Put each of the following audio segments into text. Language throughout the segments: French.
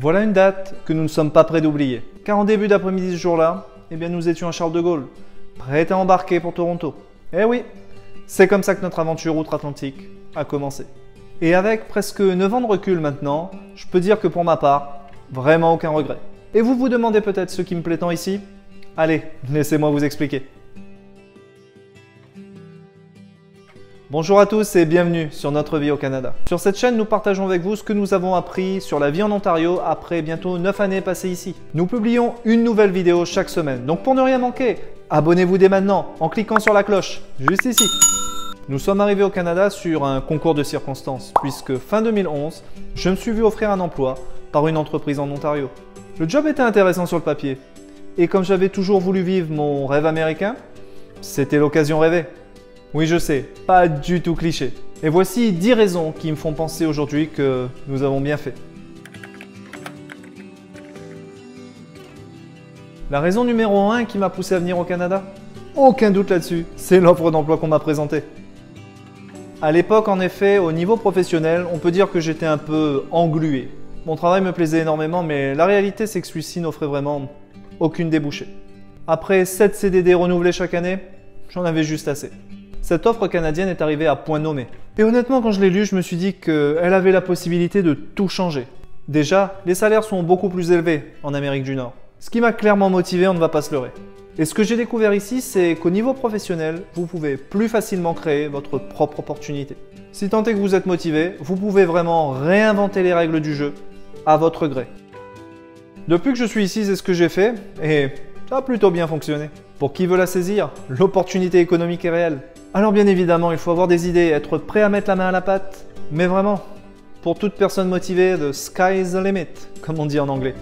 Voilà une date que nous ne sommes pas prêts d'oublier. Car en début d'après-midi ce jour-là, eh bien nous étions à Charles de Gaulle, prêts à embarquer pour Toronto. Eh oui, c'est comme ça que notre aventure outre-Atlantique a commencé. Et avec presque 9 ans de recul maintenant, je peux dire que pour ma part, vraiment aucun regret. Et vous vous demandez peut-être ce qui me plaît tant ici? Allez, laissez-moi vous expliquer. Bonjour à tous et bienvenue sur Notre Vie au Canada. Sur cette chaîne, nous partageons avec vous ce que nous avons appris sur la vie en Ontario après bientôt 9 années passées ici. Nous publions une nouvelle vidéo chaque semaine, donc pour ne rien manquer, abonnez-vous dès maintenant en cliquant sur la cloche, juste ici. Nous sommes arrivés au Canada sur un concours de circonstances, puisque fin 2011, je me suis vu offrir un emploi par une entreprise en Ontario. Le job était intéressant sur le papier, et comme j'avais toujours voulu vivre mon rêve américain, c'était l'occasion rêvée. Oui, je sais, pas du tout cliché. Et voici 10 raisons qui me font penser aujourd'hui que nous avons bien fait. La raison numéro 1 qui m'a poussé à venir au Canada? Aucun doute là-dessus, c'est l'offre d'emploi qu'on m'a présentée. À l'époque, en effet, au niveau professionnel, on peut dire que j'étais un peu englué. Mon travail me plaisait énormément, mais la réalité, c'est que celui-ci n'offrait vraiment aucune débouchée. Après 7 CDD renouvelés chaque année, j'en avais juste assez. Cette offre canadienne est arrivée à point nommé. Et honnêtement, quand je l'ai lue, je me suis dit qu'elle avait la possibilité de tout changer. Déjà, les salaires sont beaucoup plus élevés en Amérique du Nord. Ce qui m'a clairement motivé, on ne va pas se leurrer. Et ce que j'ai découvert ici, c'est qu'au niveau professionnel, vous pouvez plus facilement créer votre propre opportunité. Si tant est que vous êtes motivé, vous pouvez vraiment réinventer les règles du jeu à votre gré. Depuis que je suis ici, c'est ce que j'ai fait et ça a plutôt bien fonctionné. Pour qui veut la saisir, l'opportunité économique est réelle. Alors bien évidemment, il faut avoir des idées, être prêt à mettre la main à la pâte. Mais vraiment, pour toute personne motivée, the sky is the limit, comme on dit en anglais.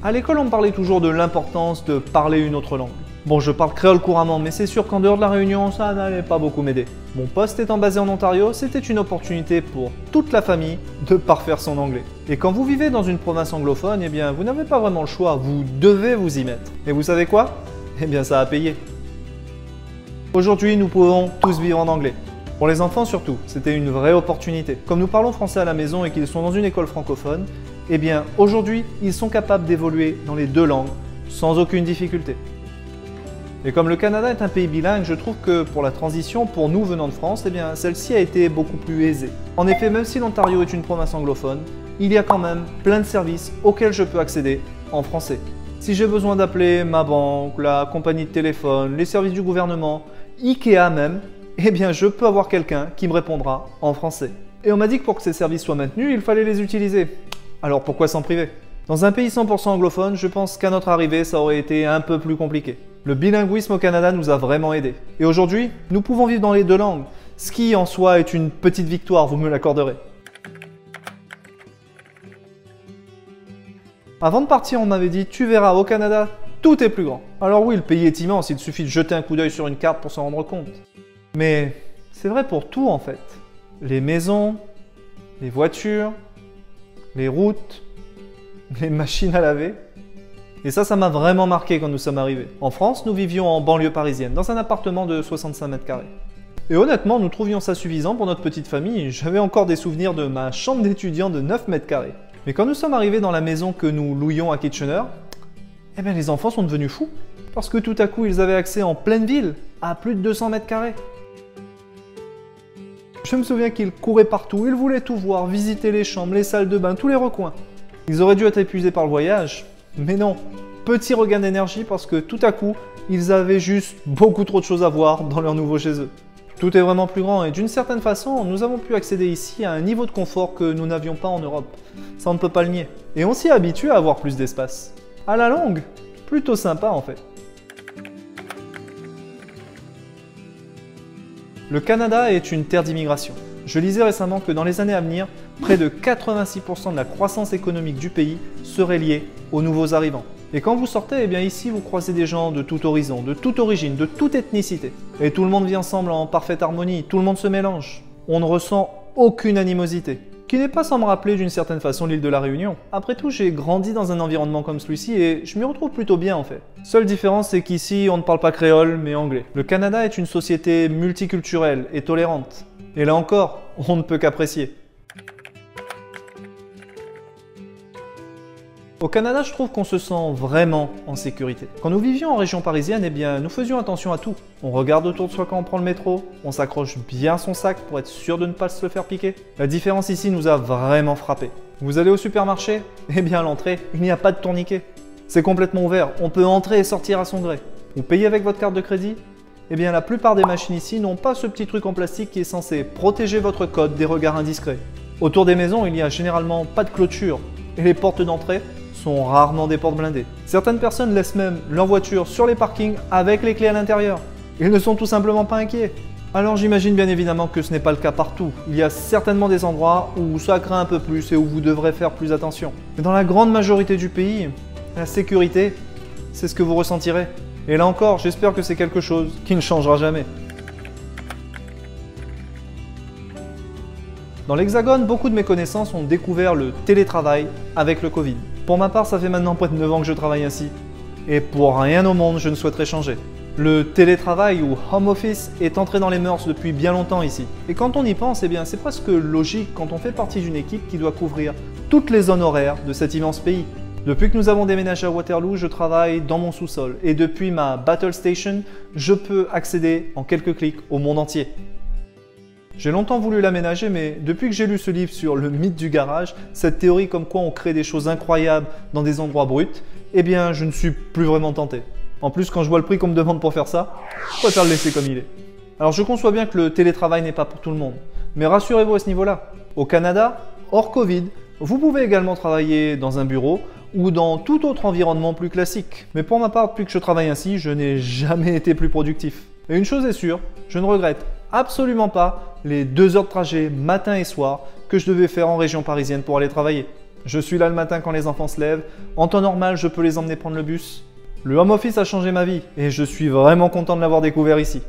À l'école, on me parlait toujours de l'importance de parler une autre langue. Bon, je parle créole couramment, mais c'est sûr qu'en dehors de la Réunion, ça n'allait pas beaucoup m'aider. Mon poste étant basé en Ontario, c'était une opportunité pour toute la famille de parfaire son anglais. Et quand vous vivez dans une province anglophone, eh bien, vous n'avez pas vraiment le choix, vous devez vous y mettre. Et vous savez quoi? Eh bien, ça a payé. Aujourd'hui, nous pouvons tous vivre en anglais. Pour les enfants surtout, c'était une vraie opportunité. Comme nous parlons français à la maison et qu'ils sont dans une école francophone, eh bien, aujourd'hui, ils sont capables d'évoluer dans les deux langues sans aucune difficulté. Et comme le Canada est un pays bilingue, je trouve que pour la transition, pour nous venant de France, eh bien, celle-ci a été beaucoup plus aisée. En effet, même si l'Ontario est une province anglophone, il y a quand même plein de services auxquels je peux accéder en français. Si j'ai besoin d'appeler ma banque, la compagnie de téléphone, les services du gouvernement, Ikea même, eh bien, je peux avoir quelqu'un qui me répondra en français. Et on m'a dit que pour que ces services soient maintenus, il fallait les utiliser. Alors pourquoi s'en priver? Dans un pays 100% anglophone, je pense qu'à notre arrivée, ça aurait été un peu plus compliqué. Le bilinguisme au Canada nous a vraiment aidés. Et aujourd'hui, nous pouvons vivre dans les deux langues, ce qui en soi est une petite victoire, vous me l'accorderez. Avant de partir, on m'avait dit « Tu verras, au Canada, tout est plus grand ». Alors oui, le pays est immense, il suffit de jeter un coup d'œil sur une carte pour s'en rendre compte. Mais c'est vrai pour tout en fait. Les maisons, les voitures, les routes, les machines à laver. Et ça m'a vraiment marqué quand nous sommes arrivés. En France, nous vivions en banlieue parisienne, dans un appartement de 65 mètres carrés. Et honnêtement, nous trouvions ça suffisant pour notre petite famille. J'avais encore des souvenirs de ma chambre d'étudiant de 9 mètres carrés. Mais quand nous sommes arrivés dans la maison que nous louions à Kitchener, eh bien les enfants sont devenus fous. Parce que tout à coup, ils avaient accès en pleine ville à plus de 200 mètres carrés. Je me souviens qu'ils couraient partout, ils voulaient tout voir, visiter les chambres, les salles de bain, tous les recoins. Ils auraient dû être épuisés par le voyage, mais non. Petit regain d'énergie parce que tout à coup, ils avaient juste beaucoup trop de choses à voir dans leur nouveau chez eux. Tout est vraiment plus grand et d'une certaine façon, nous avons pu accéder ici à un niveau de confort que nous n'avions pas en Europe. Ça, on ne peut pas le nier. Et on s'y est habitué à avoir plus d'espace. À la longue, plutôt sympa en fait. Le Canada est une terre d'immigration. Je lisais récemment que dans les années à venir, près de 86% de la croissance économique du pays serait liée aux nouveaux arrivants. Et quand vous sortez, eh bien ici vous croisez des gens de tout horizon, de toute origine, de toute ethnicité. Et tout le monde vit ensemble en parfaite harmonie, tout le monde se mélange. On ne ressent aucune animosité, qui n'est pas sans me rappeler d'une certaine façon l'île de la Réunion. Après tout, j'ai grandi dans un environnement comme celui-ci et je m'y retrouve plutôt bien en fait. Seule différence, c'est qu'ici on ne parle pas créole mais anglais. Le Canada est une société multiculturelle et tolérante. Et là encore, on ne peut qu'apprécier. Au Canada, je trouve qu'on se sent vraiment en sécurité. Quand nous vivions en région parisienne, eh bien, nous faisions attention à tout. On regarde autour de soi quand on prend le métro, on s'accroche bien son sac pour être sûr de ne pas se le faire piquer. La différence ici nous a vraiment frappé. Vous allez au supermarché? Eh bien, à l'entrée, il n'y a pas de tourniquet. C'est complètement ouvert, on peut entrer et sortir à son gré. Vous payez avec votre carte de crédit? Eh bien, la plupart des machines ici n'ont pas ce petit truc en plastique qui est censé protéger votre code des regards indiscrets. Autour des maisons, il n'y a généralement pas de clôture et les portes d'entrée sont rarement des portes blindées. Certaines personnes laissent même leur voiture sur les parkings avec les clés à l'intérieur. Ils ne sont tout simplement pas inquiets. Alors j'imagine bien évidemment que ce n'est pas le cas partout. Il y a certainement des endroits où ça craint un peu plus et où vous devrez faire plus attention. Mais dans la grande majorité du pays, la sécurité, c'est ce que vous ressentirez. Et là encore, j'espère que c'est quelque chose qui ne changera jamais. Dans l'Hexagone, beaucoup de mes connaissances ont découvert le télétravail avec le Covid. Pour ma part, ça fait maintenant près de 9 ans que je travaille ainsi. Et pour rien au monde, je ne souhaiterais changer. Le télétravail ou home office est entré dans les mœurs depuis bien longtemps ici. Et quand on y pense, eh bien, c'est presque logique quand on fait partie d'une équipe qui doit couvrir toutes les zones horaires de cet immense pays. Depuis que nous avons déménagé à Waterloo, je travaille dans mon sous-sol. Et depuis ma Battle Station, je peux accéder en quelques clics au monde entier. J'ai longtemps voulu l'aménager, mais depuis que j'ai lu ce livre sur le mythe du garage, cette théorie comme quoi on crée des choses incroyables dans des endroits bruts, eh bien je ne suis plus vraiment tenté. En plus, quand je vois le prix qu'on me demande pour faire ça, je préfère le laisser comme il est. Alors je conçois bien que le télétravail n'est pas pour tout le monde, mais rassurez-vous à ce niveau-là. Au Canada, hors Covid, vous pouvez également travailler dans un bureau ou dans tout autre environnement plus classique. Mais pour ma part, depuis que je travaille ainsi, je n'ai jamais été plus productif. Et une chose est sûre, je ne regrette absolument pas les 2 heures de trajet matin et soir que je devais faire en région parisienne pour aller travailler. Je suis là le matin quand les enfants se lèvent, en temps normal je peux les emmener prendre le bus. Le home office a changé ma vie et je suis vraiment content de l'avoir découvert ici.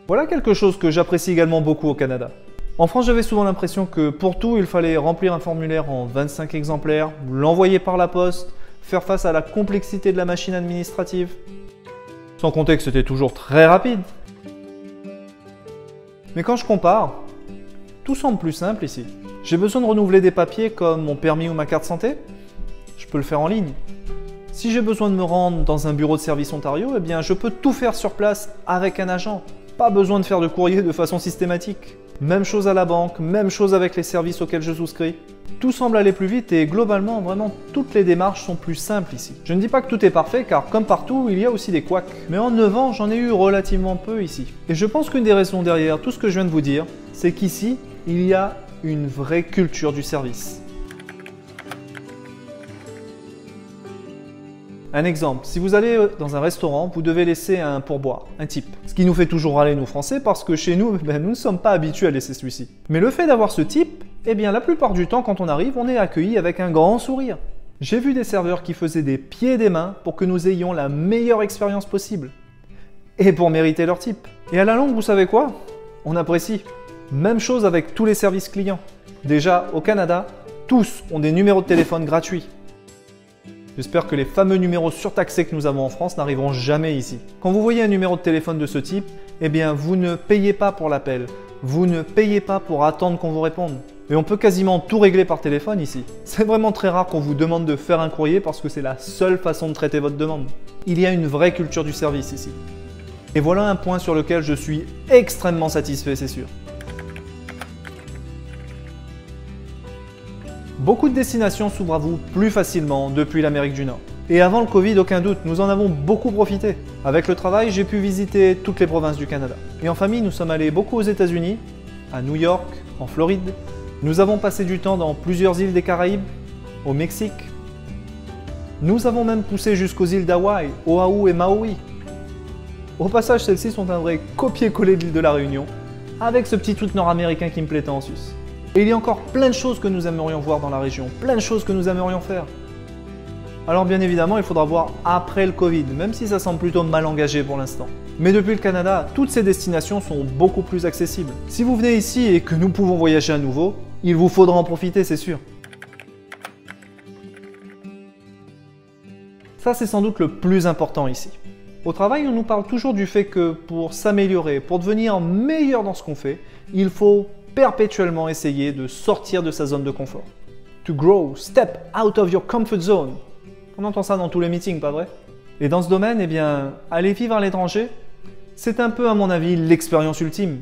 Voilà quelque chose que j'apprécie également beaucoup au Canada. En France, j'avais souvent l'impression que pour tout, il fallait remplir un formulaire en 25 exemplaires, l'envoyer par la poste, faire face à la complexité de la machine administrative. Sans compter que c'était toujours très rapide. Mais quand je compare, tout semble plus simple ici. J'ai besoin de renouveler des papiers comme mon permis ou ma carte santé, je peux le faire en ligne. Si j'ai besoin de me rendre dans un bureau de service Ontario, eh bien je peux tout faire sur place avec un agent. Pas besoin de faire de courrier de façon systématique. Même chose à la banque, même chose avec les services auxquels je souscris. Tout semble aller plus vite et globalement, vraiment, toutes les démarches sont plus simples ici. Je ne dis pas que tout est parfait car comme partout, il y a aussi des couacs. Mais en 9 ans, j'en ai eu relativement peu ici. Et je pense qu'une des raisons derrière tout ce que je viens de vous dire, c'est qu'ici, il y a une vraie culture du service. Un exemple, si vous allez dans un restaurant, vous devez laisser un pourboire, un tip. Ce qui nous fait toujours râler nous Français parce que chez nous, nous ne sommes pas habitués à laisser celui-ci. Mais le fait d'avoir ce tip, eh bien la plupart du temps quand on arrive, on est accueilli avec un grand sourire. J'ai vu des serveurs qui faisaient des pieds et des mains pour que nous ayons la meilleure expérience possible. Et pour mériter leur tip. Et à la longue, vous savez quoi? On apprécie. Même chose avec tous les services clients. Déjà, au Canada, tous ont des numéros de téléphone gratuits. J'espère que les fameux numéros surtaxés que nous avons en France n'arriveront jamais ici. Quand vous voyez un numéro de téléphone de ce type, eh bien vous ne payez pas pour l'appel. Vous ne payez pas pour attendre qu'on vous réponde. Et on peut quasiment tout régler par téléphone ici. C'est vraiment très rare qu'on vous demande de faire un courrier parce que c'est la seule façon de traiter votre demande. Il y a une vraie culture du service ici. Et voilà un point sur lequel je suis extrêmement satisfait, c'est sûr. Beaucoup de destinations s'ouvrent à vous plus facilement depuis l'Amérique du Nord. Et avant le Covid, aucun doute, nous en avons beaucoup profité. Avec le travail, j'ai pu visiter toutes les provinces du Canada. Et en famille, nous sommes allés beaucoup aux États-Unis, à New York, en Floride. Nous avons passé du temps dans plusieurs îles des Caraïbes, au Mexique. Nous avons même poussé jusqu'aux îles d'Hawaï, Oahu et Maui. Au passage, celles-ci sont un vrai copier-coller de l'île de la Réunion, avec ce petit truc nord-américain qui me plaît tant en Suisse. Et il y a encore plein de choses que nous aimerions voir dans la région, plein de choses que nous aimerions faire. Alors bien évidemment, il faudra voir après le Covid, même si ça semble plutôt mal engagé pour l'instant. Mais depuis le Canada, toutes ces destinations sont beaucoup plus accessibles. Si vous venez ici et que nous pouvons voyager à nouveau, il vous faudra en profiter, c'est sûr. Ça, c'est sans doute le plus important ici. Au travail, on nous parle toujours du fait que pour s'améliorer, pour devenir meilleur dans ce qu'on fait, il faut perpétuellement essayer de sortir de sa zone de confort. To grow, step out of your comfort zone. On entend ça dans tous les meetings, pas vrai? Et dans ce domaine, eh bien, aller vivre à l'étranger, c'est un peu, à mon avis, l'expérience ultime.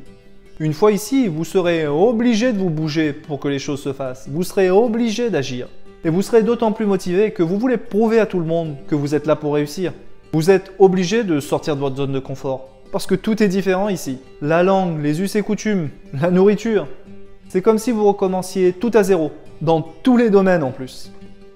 Une fois ici, vous serez obligé de vous bouger pour que les choses se fassent. Vous serez obligé d'agir. Et vous serez d'autant plus motivé que vous voulez prouver à tout le monde que vous êtes là pour réussir. Vous êtes obligé de sortir de votre zone de confort. Parce que tout est différent ici. La langue, les us et coutumes, la nourriture. C'est comme si vous recommenciez tout à zéro, dans tous les domaines en plus.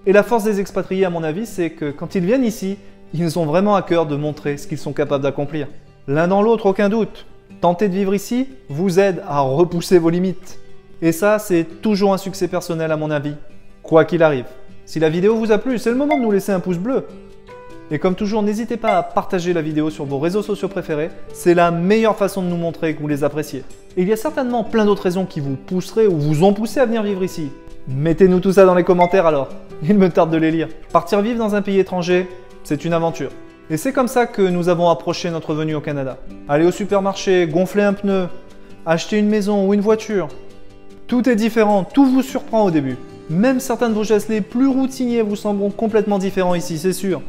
Et la force des expatriés, à mon avis, c'est que quand ils viennent ici, ils ont vraiment à cœur de montrer ce qu'ils sont capables d'accomplir. L'un dans l'autre, aucun doute. Tenter de vivre ici vous aide à repousser vos limites. Et ça, c'est toujours un succès personnel à mon avis, quoi qu'il arrive. Si la vidéo vous a plu, c'est le moment de nous laisser un pouce bleu. Et comme toujours, n'hésitez pas à partager la vidéo sur vos réseaux sociaux préférés, c'est la meilleure façon de nous montrer que vous les appréciez. Et il y a certainement plein d'autres raisons qui vous pousseraient ou vous ont poussé à venir vivre ici. Mettez-nous tout ça dans les commentaires alors, il me tarde de les lire. Partir vivre dans un pays étranger, c'est une aventure. Et c'est comme ça que nous avons approché notre venue au Canada. Aller au supermarché, gonfler un pneu, acheter une maison ou une voiture. Tout est différent, tout vous surprend au début. Même certains de vos gestes les plus routiniers vous sembleront complètement différents ici, c'est sûr.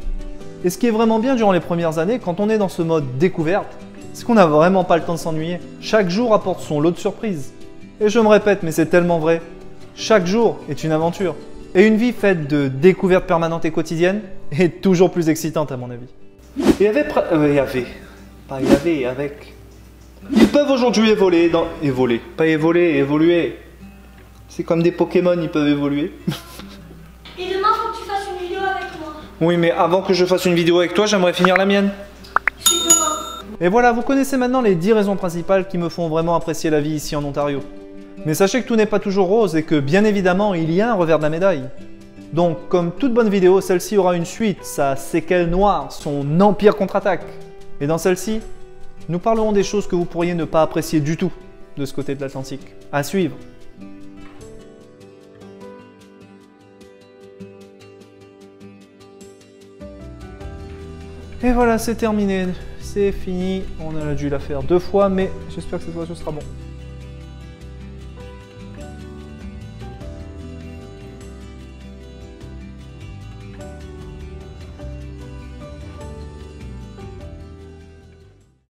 Et ce qui est vraiment bien durant les premières années, quand on est dans ce mode découverte, c'est qu'on n'a vraiment pas le temps de s'ennuyer. Chaque jour apporte son lot de surprises. Et je me répète, mais c'est tellement vrai. Chaque jour est une aventure. Et une vie faite de découvertes permanentes et quotidiennes est toujours plus excitante à mon avis. Et avec... Ils peuvent aujourd'hui évoluer. C'est comme des Pokémon, ils peuvent évoluer. Et demain, faut que tu fasses une vidéo avec moi. Oui, mais avant que je fasse une vidéo avec toi, j'aimerais finir la mienne. C'est demain. Et voilà, vous connaissez maintenant les 10 raisons principales qui me font vraiment apprécier la vie ici en Ontario. Mais sachez que tout n'est pas toujours rose et que bien évidemment, il y a un revers de la médaille. Donc, comme toute bonne vidéo, celle-ci aura une suite, sa séquelle noire, son empire contre-attaque. Et dans celle-ci, nous parlerons des choses que vous pourriez ne pas apprécier du tout de ce côté de l'Atlantique. À suivre. Et voilà, c'est terminé, c'est fini. On a dû la faire 2 fois, mais j'espère que cette fois ce sera bon.